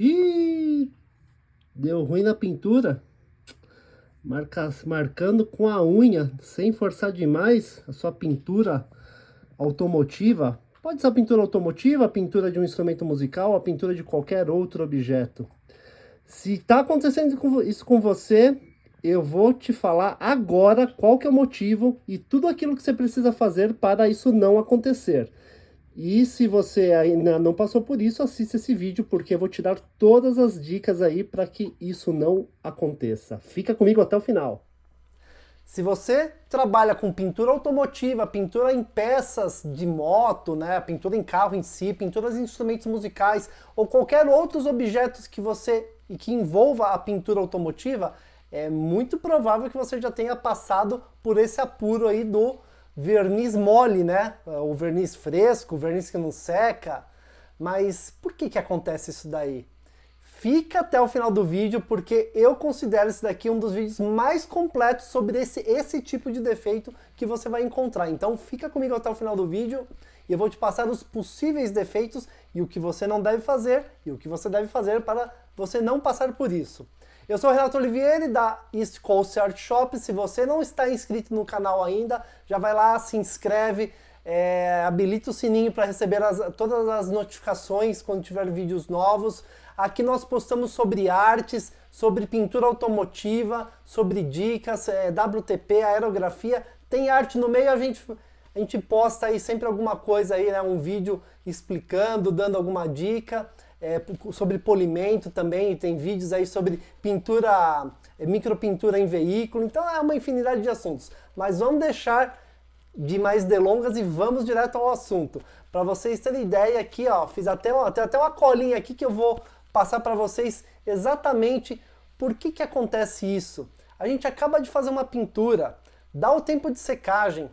Ih, deu ruim na pintura. Marcando com a unha, sem forçar demais, a sua pintura automotiva. Pode ser a pintura automotiva, a pintura de um instrumento musical, a pintura de qualquer outro objeto. Se está acontecendo isso com você, eu vou te falar agora qual que é o motivo e tudo aquilo que você precisa fazer para isso não acontecer. E se você ainda não passou por isso, assista esse vídeo porque eu vou te dar todas as dicas aí para que isso não aconteça. Fica comigo até o final. Se você trabalha com pintura automotiva, pintura em peças de moto, né, pintura em carro em si, pinturas em instrumentos musicais ou qualquer outros objetos que envolva a pintura automotiva, é muito provável que você já tenha passado por esse apuro aí do verniz mole, né? O verniz fresco, o verniz que não seca. Mas por que acontece isso daí? Fica até o final do vídeo, porque eu considero esse daqui um dos vídeos mais completos sobre esse tipo de defeito que você vai encontrar. Então fica comigo até o final do vídeo e eu vou te passar os possíveis defeitos e o que você não deve fazer e o que você deve fazer para você não passar por isso. Eu sou o Renato Olivieri da East Coast Art Shop. Se você não está inscrito no canal ainda, já vai lá, se inscreve, habilita o sininho para receber todas as notificações quando tiver vídeos novos. Aqui nós postamos sobre artes, sobre pintura automotiva, sobre dicas, WTP, aerografia. Tem arte no meio, a gente posta aí sempre alguma coisa aí, né? Um vídeo explicando, dando alguma dica. Sobre polimento também, tem vídeos aí sobre pintura, micropintura em veículo, então é uma infinidade de assuntos. Mas vamos deixar de mais delongas e vamos direto ao assunto. Para vocês terem ideia aqui, ó, tem até uma colinha aqui que eu vou passar para vocês exatamente por que acontece isso. A gente acaba de fazer uma pintura, dá o tempo de secagem,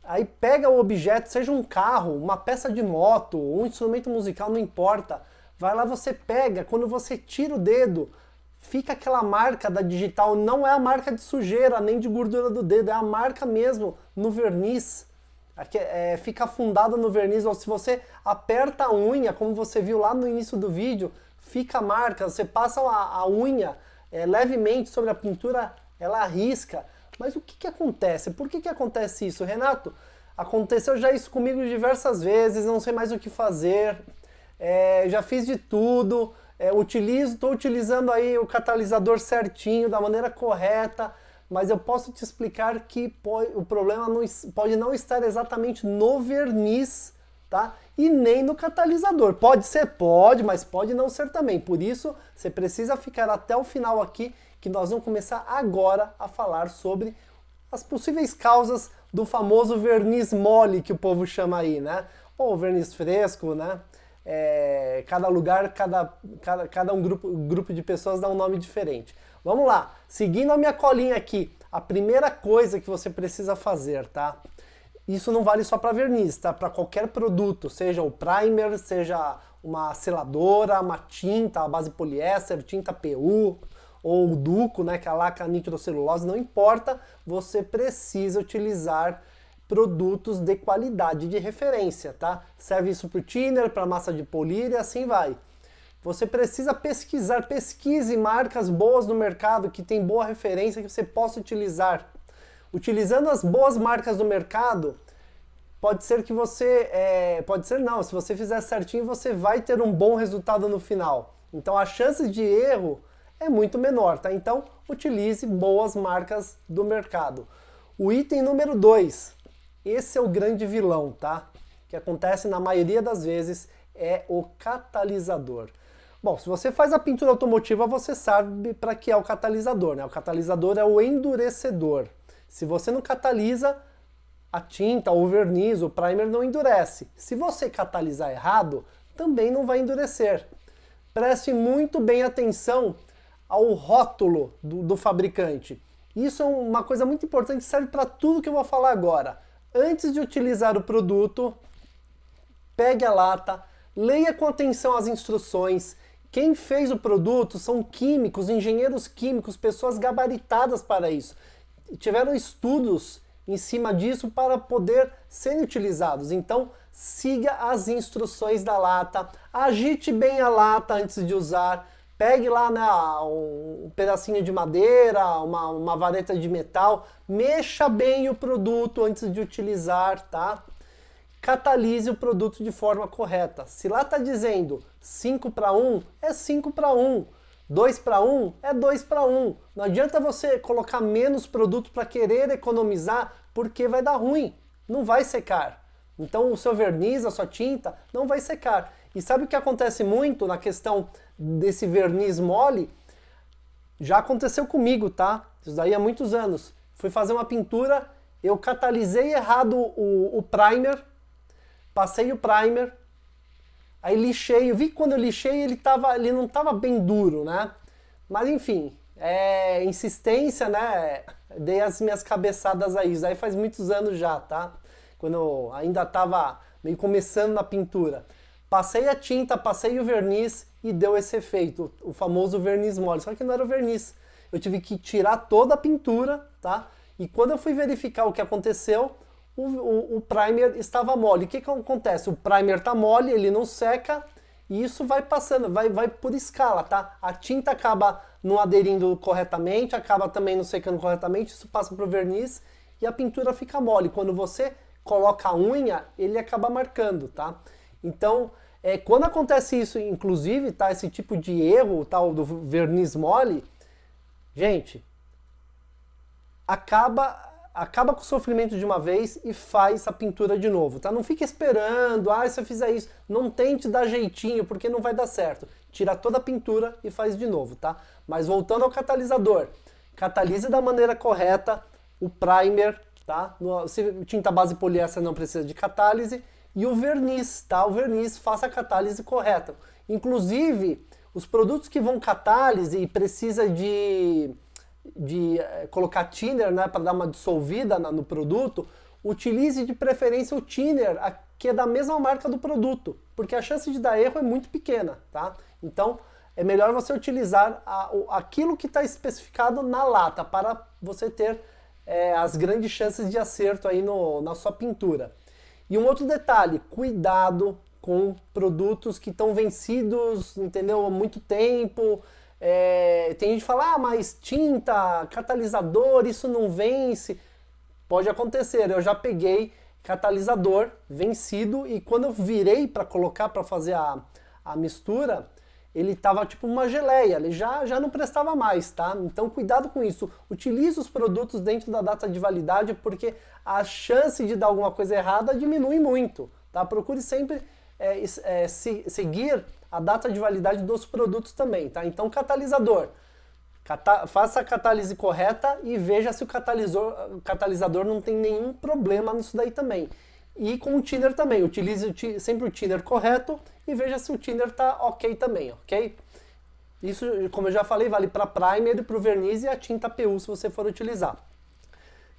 aí pega o objeto, seja um carro, uma peça de moto, um instrumento musical, não importa. Vai lá, você pega, quando você tira o dedo, fica aquela marca da digital, não é a marca de sujeira, nem de gordura do dedo, é a marca mesmo no verniz. Fica afundada no verniz, ou se você aperta a unha, como você viu lá no início do vídeo, fica a marca, você passa a unha levemente sobre a pintura, ela arrisca. Mas o que acontece? Por que acontece isso, Renato? Aconteceu já isso comigo diversas vezes, não sei mais o que fazer. Já fiz de tudo, estou utilizando aí o catalisador certinho, da maneira correta, mas eu posso te explicar que o problema pode não estar exatamente no verniz, tá? E nem no catalisador. Pode ser, pode, mas pode não ser também. Por isso, você precisa ficar até o final aqui, que nós vamos começar agora a falar sobre as possíveis causas do famoso verniz mole, que o povo chama aí, né? Ou verniz fresco, né? Cada lugar, cada grupo de pessoas dá um nome diferente. Vamos lá, seguindo a minha colinha aqui, a primeira coisa que você precisa fazer, tá? Isso não vale só para verniz, tá? Para qualquer produto, seja o primer, seja uma seladora, uma tinta, a base poliéster, tinta PU, ou o Duco, né, que é a laca nitrocelulose, não importa, você precisa utilizar produtos de qualidade de referência, tá? Serve isso para o thinner, para massa de polir e assim vai. Você precisa pesquisar, pesquise marcas boas no mercado que tem boa referência que você possa utilizar. Utilizando as boas marcas do mercado, pode ser que pode ser não, se você fizer certinho você vai ter um bom resultado no final. Então a chance de erro é muito menor, tá? Então utilize boas marcas do mercado. O item número 2. Esse é o grande vilão, tá? Que acontece na maioria das vezes é o catalisador. Bom, se você faz a pintura automotiva, você sabe para que é o catalisador, né? O catalisador é o endurecedor. Se você não catalisa, a tinta, o verniz, o primer não endurece. Se você catalisar errado, também não vai endurecer. Preste muito bem atenção ao rótulo do fabricante. Isso é uma coisa muito importante, serve para tudo que eu vou falar agora. Antes de utilizar o produto, pegue a lata, leia com atenção as instruções. Quem fez o produto são químicos, engenheiros químicos, pessoas gabaritadas para isso. Tiveram estudos em cima disso para poder serem utilizados. Então, siga as instruções da lata, agite bem a lata antes de usar, pegue lá, né, um pedacinho de madeira, uma vareta de metal, mexa bem o produto antes de utilizar, tá? Catalise o produto de forma correta. Se lá está dizendo 5 para 1, é 5 para 1. 2 para 1 é 2 para 1. Não adianta você colocar menos produto para querer economizar, porque vai dar ruim, não vai secar. Então o seu verniz, a sua tinta, não vai secar. E sabe o que acontece muito na questão desse verniz mole? Já aconteceu comigo, tá? Isso daí há muitos anos. Fui fazer uma pintura, eu catalisei errado o primer, passei o primer, aí lixei, eu vi que quando eu lixei ele não estava bem duro, né? Mas enfim, insistência, né? Dei as minhas cabeçadas aí, isso aí faz muitos anos já, tá? Quando eu ainda estava meio começando na pintura. Passei a tinta, passei o verniz e deu esse efeito, o famoso verniz mole, só que não era o verniz. Eu tive que tirar toda a pintura, tá? E quando eu fui verificar o que aconteceu, o primer estava mole. O que acontece? O primer está mole, ele não seca, e isso vai passando, vai por escala, tá? A tinta acaba não aderindo corretamente, acaba também não secando corretamente, isso passa para o verniz e a pintura fica mole. Quando você coloca a unha, ele acaba marcando, tá? Então, quando acontece isso, inclusive, tá? Esse tipo de erro, tal, do verniz mole, gente, acaba com o sofrimento de uma vez e faz a pintura de novo, tá? Não fique esperando, se eu fizer isso, não tente dar jeitinho, porque não vai dar certo. Tira toda a pintura e faz de novo, tá? Mas voltando ao catalisador, catalise da maneira correta o primer, tá? Se tinta base poliéster não precisa de catálise, e o verniz, tá? O verniz, faça a catálise correta. Inclusive, os produtos que vão catálise e precisa de colocar thinner, né, para dar uma dissolvida no produto, utilize de preferência o thinner, que é da mesma marca do produto, porque a chance de dar erro é muito pequena, tá? Então, é melhor você utilizar aquilo que está especificado na lata, para você ter as grandes chances de acerto aí na sua pintura. E um outro detalhe, cuidado com produtos que estão vencidos, entendeu, há muito tempo. Tem gente que fala, mas tinta, catalisador, isso não vence. Pode acontecer, eu já peguei catalisador vencido e quando eu virei para colocar, para fazer a mistura, ele estava tipo uma geleia, ele já não prestava mais, tá? Então cuidado com isso, utilize os produtos dentro da data de validade, porque a chance de dar alguma coisa errada diminui muito, tá? Procure sempre seguir a data de validade dos produtos também, tá? Então catalisador, faça a catálise correta e veja se o catalisador não tem nenhum problema nisso daí também. E com o thinner também, utilize sempre o thinner correto e veja se o thinner está ok também, ok? Isso, como eu já falei, vale para primer, para o verniz e a tinta PU se você for utilizar.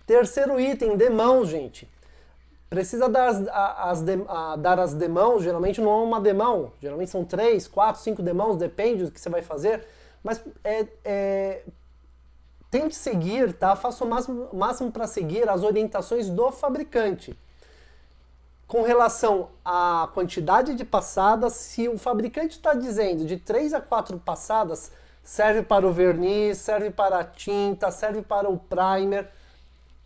Terceiro item, demãos, gente. Precisa dar as demãos, geralmente não é uma demão, geralmente são 3, 4, 5 demãos, depende do que você vai fazer, mas tente seguir, tá? Faça o máximo para seguir as orientações do fabricante. Com relação à quantidade de passadas, se o fabricante está dizendo de 3 a 4 passadas, serve para o verniz, serve para a tinta, serve para o primer,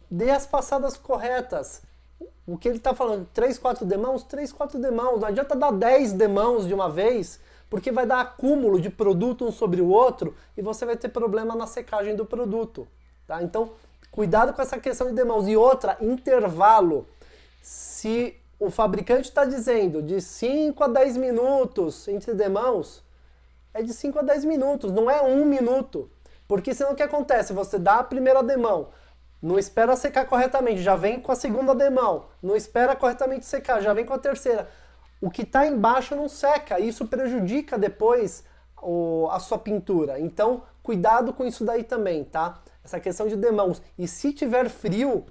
dê as passadas corretas. O que ele está falando, 3, 4 demãos? 3, 4 demãos. Não adianta dar 10 demãos de uma vez, porque vai dar acúmulo de produto um sobre o outro e você vai ter problema na secagem do produto. Tá? Então, cuidado com essa questão de demãos. E outra, intervalo. Se o fabricante está dizendo de 5 a 10 minutos entre demãos, é de 5 a 10 minutos, não é 1 minuto. Porque senão o que acontece? Você dá a primeira demão, não espera secar corretamente, já vem com a segunda demão, não espera corretamente secar, já vem com a terceira. O que está embaixo não seca, isso prejudica depois a sua pintura. Então, cuidado com isso daí também, tá? Essa questão de demãos. E se tiver frio,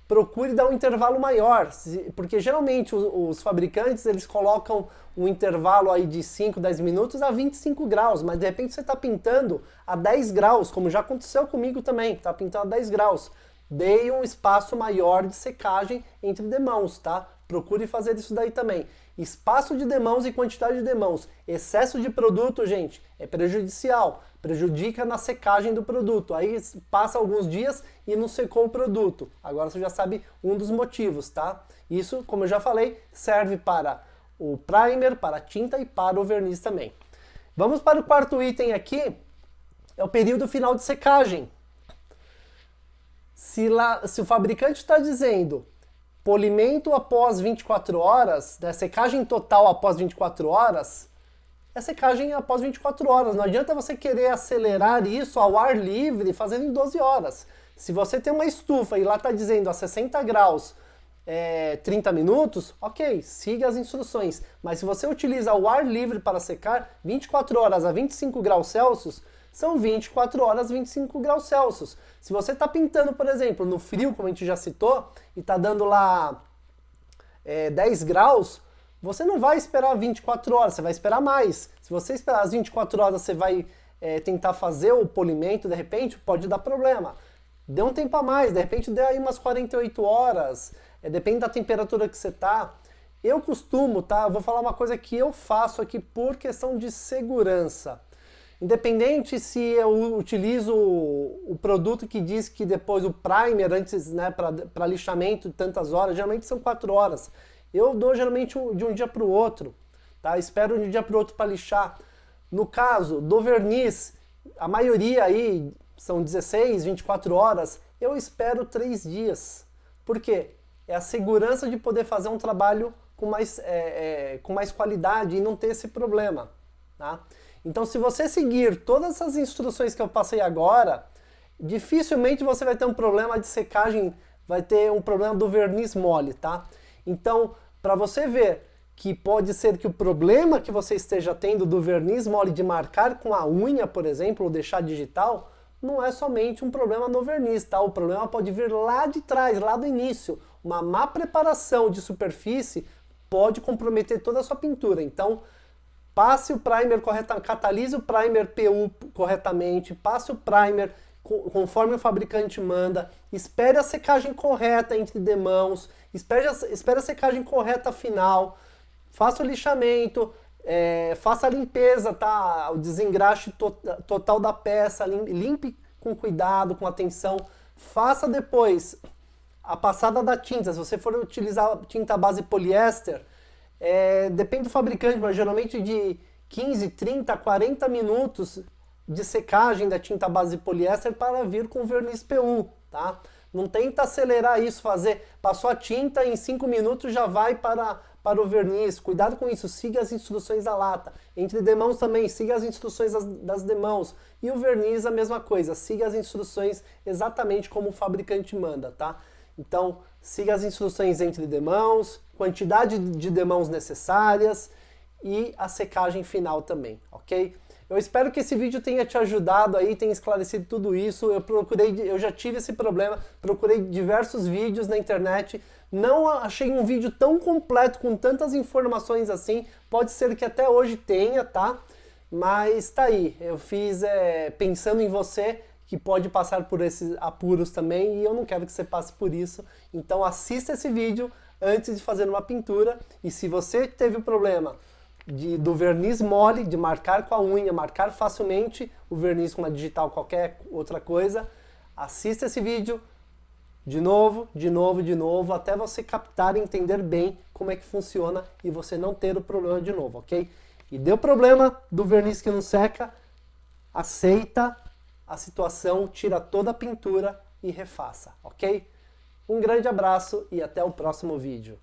procure dar um intervalo maior, porque geralmente os fabricantes eles colocam um intervalo aí de 5, 10 minutos a 25 graus, mas de repente você está pintando a 10 graus, como já aconteceu comigo também, está pintando a 10 graus. Dei um espaço maior de secagem entre demãos, tá? Procure fazer isso daí também. Espaço de demãos e quantidade de demãos. Excesso de produto, gente, é prejudicial. Prejudica na secagem do produto. Aí passa alguns dias e não secou o produto. Agora você já sabe um dos motivos, tá? Isso, como eu já falei, serve para o primer, para a tinta e para o verniz também. Vamos para o quarto item aqui. É o período final de secagem. Se o fabricante está dizendo polimento após 24 horas, né, secagem total após 24 horas, é secagem após 24 horas. Não adianta você querer acelerar isso ao ar livre fazendo em 12 horas. Se você tem uma estufa e lá está dizendo a 60 graus 30 minutos, ok, siga as instruções. Mas se você utiliza o ar livre para secar, 24 horas a 25 graus Celsius, são 24 horas 25 graus Celsius. Se você está pintando, por exemplo, no frio, como a gente já citou, e está dando lá 10 graus, você não vai esperar 24 horas, você vai esperar mais. Se você esperar as 24 horas, você vai tentar fazer o polimento, de repente, pode dar problema. Dê um tempo a mais, de repente dê aí umas 48 horas, depende da temperatura que você tá. Eu costumo, tá? Vou falar uma coisa que eu faço aqui por questão de segurança. Independente se eu utilizo o produto que diz que depois o primer, antes, né, para lixamento, tantas horas, geralmente são 4 horas. Eu dou geralmente de um dia para o outro, tá? Espero de um dia para o outro para lixar. No caso do verniz, a maioria aí são 16, 24 horas, eu espero 3 dias. Por quê? É a segurança de poder fazer um trabalho com mais qualidade e não ter esse problema, tá? Então, se você seguir todas essas instruções que eu passei agora, dificilmente você vai ter um problema de secagem, vai ter um problema do verniz mole, tá? Então, para você ver que pode ser que o problema que você esteja tendo do verniz mole de marcar com a unha, por exemplo, ou deixar digital, não é somente um problema no verniz, tá? O problema pode vir lá de trás, lá do início. Uma má preparação de superfície pode comprometer toda a sua pintura. Então, passe o primer corretamente, catalise o primer PU corretamente, passe o primer conforme o fabricante manda, espere a secagem correta entre demãos, espere a secagem correta final, faça o lixamento, faça a limpeza, tá? O desengraxe total da peça, limpe com cuidado, com atenção, faça depois a passada da tinta. Se você for utilizar tinta à base poliéster, depende do fabricante, mas geralmente de 15, 30, 40 minutos de secagem da tinta base poliéster para vir com verniz PU, tá? Não tenta acelerar isso, passou a tinta em 5 minutos já vai para o verniz. Cuidado com isso, siga as instruções da lata. Entre demãos também, siga as instruções das demãos. E o verniz a mesma coisa, siga as instruções exatamente como o fabricante manda, tá? Então, siga as instruções entre demãos, quantidade de demãos necessárias e a secagem final também, ok? Eu espero que esse vídeo tenha te ajudado aí, tenha esclarecido tudo isso. Eu já tive esse problema, procurei diversos vídeos na internet, não achei um vídeo tão completo, com tantas informações assim. Pode ser que até hoje tenha, tá? Mas tá aí, eu fiz pensando em você, que pode passar por esses apuros também, e eu não quero que você passe por isso. Então assista esse vídeo antes de fazer uma pintura, e se você teve o problema do verniz mole, de marcar com a unha, marcar facilmente o verniz com uma digital, qualquer outra coisa, assista esse vídeo de novo, até você captar e entender bem como é que funciona e você não ter o problema de novo, ok? E deu problema do verniz que não seca, aceita a situação, tira toda a pintura e refaça, ok? Um grande abraço e até o próximo vídeo.